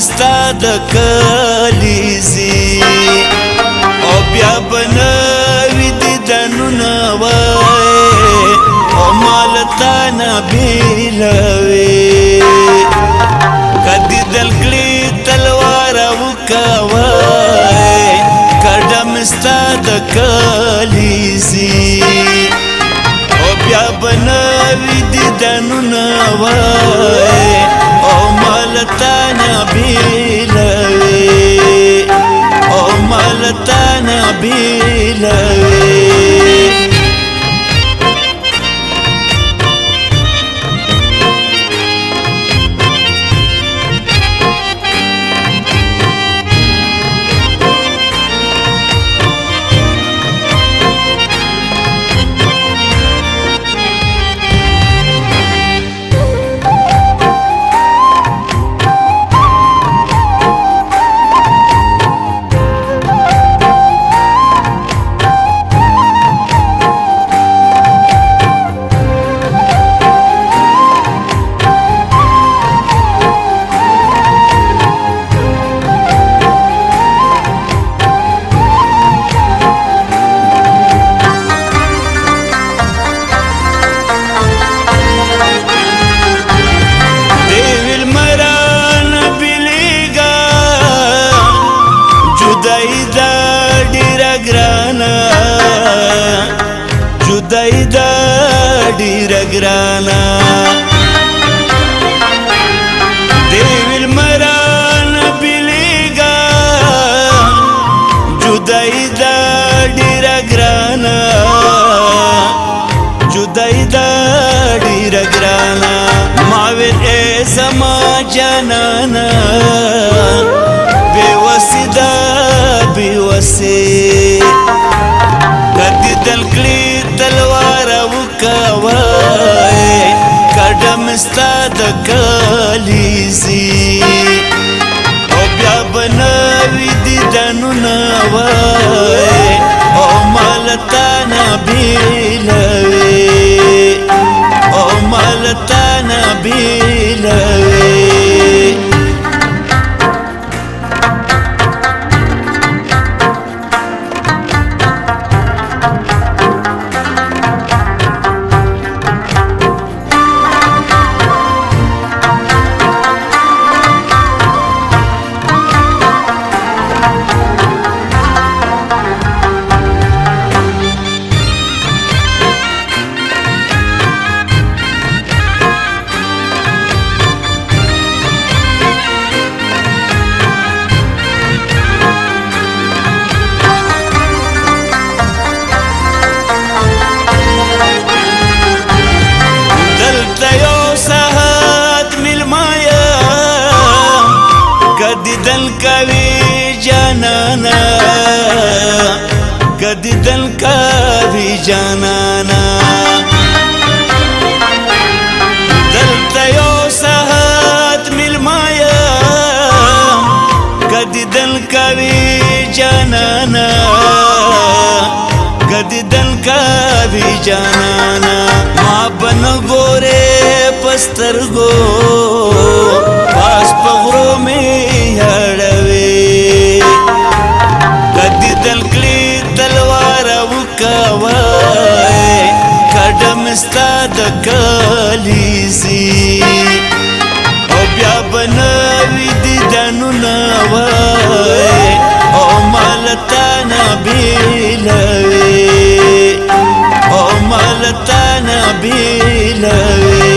ستا د کلیزې او بیا به نوي دیدنونه وای او ما له تا نه بېلوې که دیدل کړي تلواره وکوای کډه مې ستا د کلیزې او بیا به نوي دیدنونه وای او ما له تا نه بېلوې او ما له تا نه بېلوې جدائی دا ډیره ګرانه دیویل مران بیلیگا جدائی دا ډیره ګرانه جدائی دا ډیره ګرانه ما ویل ای زما جانانا بېوسې دا بېوسې که دیدل کړي تلواره وکوای کډه مې ستا د کلیزې او بیا به نوي دیدنونه وای او ما له تا نه بېلوې او ما له تا نه بېلوې دیدن کوي جانانا کدیدن کوي جانانا دلته یو ساعت ملمایا کدیدن کوي جانانا کدیدن کوي جانانا ما بن ګوره پسترګو پاس پغرو می هړوي کدیدل کړي تلواره وکوای کډه مې ستا د کلیزې او بیا به نوي دیدنونه وای او ما له تا نه بېلوې او ما له تا نه بېلوې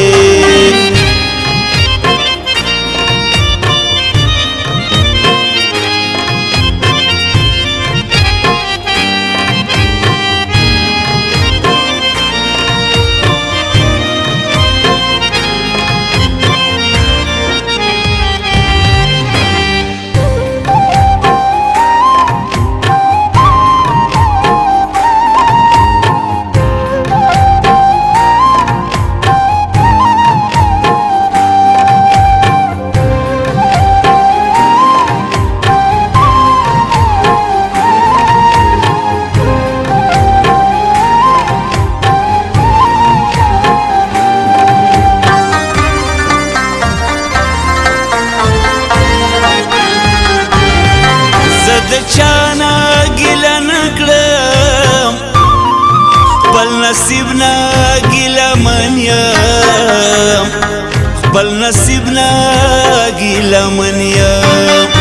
ګیلمن یم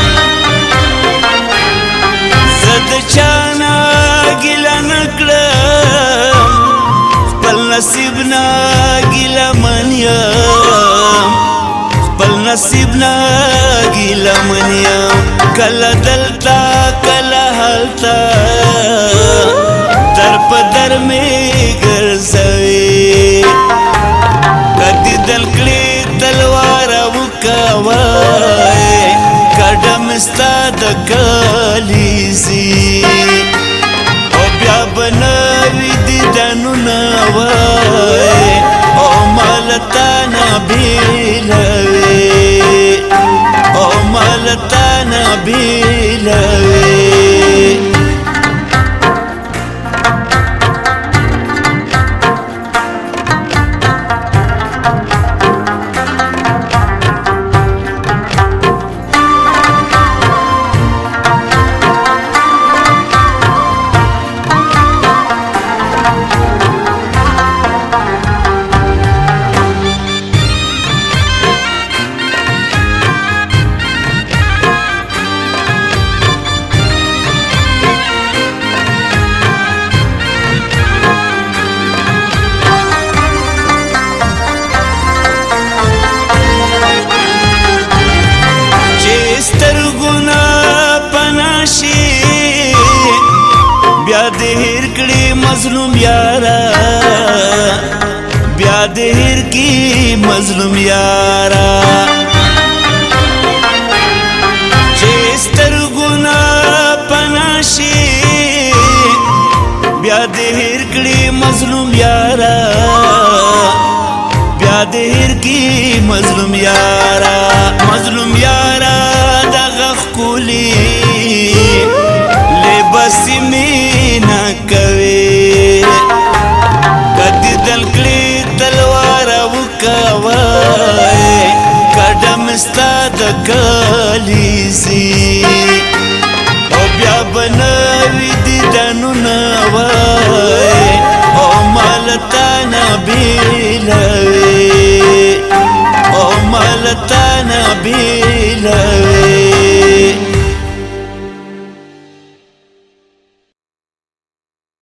زه د چانا ګیله نه کړم خپل نصیب نه ګیلمن یم خپل نصیب نه ګیلمن یم کله دلته کله هلته در په در مې ګرځوي کدي دل کړي تلوار وکوي کډه مې ستا د کلیزي او بیا به نوي دیدنونه وای او ما له تا نه بېلوي او ما له تا نه بېلوي بیا دې هېر کړي مظلوم یارا بیا دې هېر کړي مظلوم یارا چې سترګو نه پناه شي بیا دې هېر کړي مظلوم یارا بیا دې هېر کړي مظلوم یارا مظلوم یارا دغه ښکلي لباسي مینا کوي کدي دل کړي تلوار وکوي کډه مې ستا د کلیزي او بیا به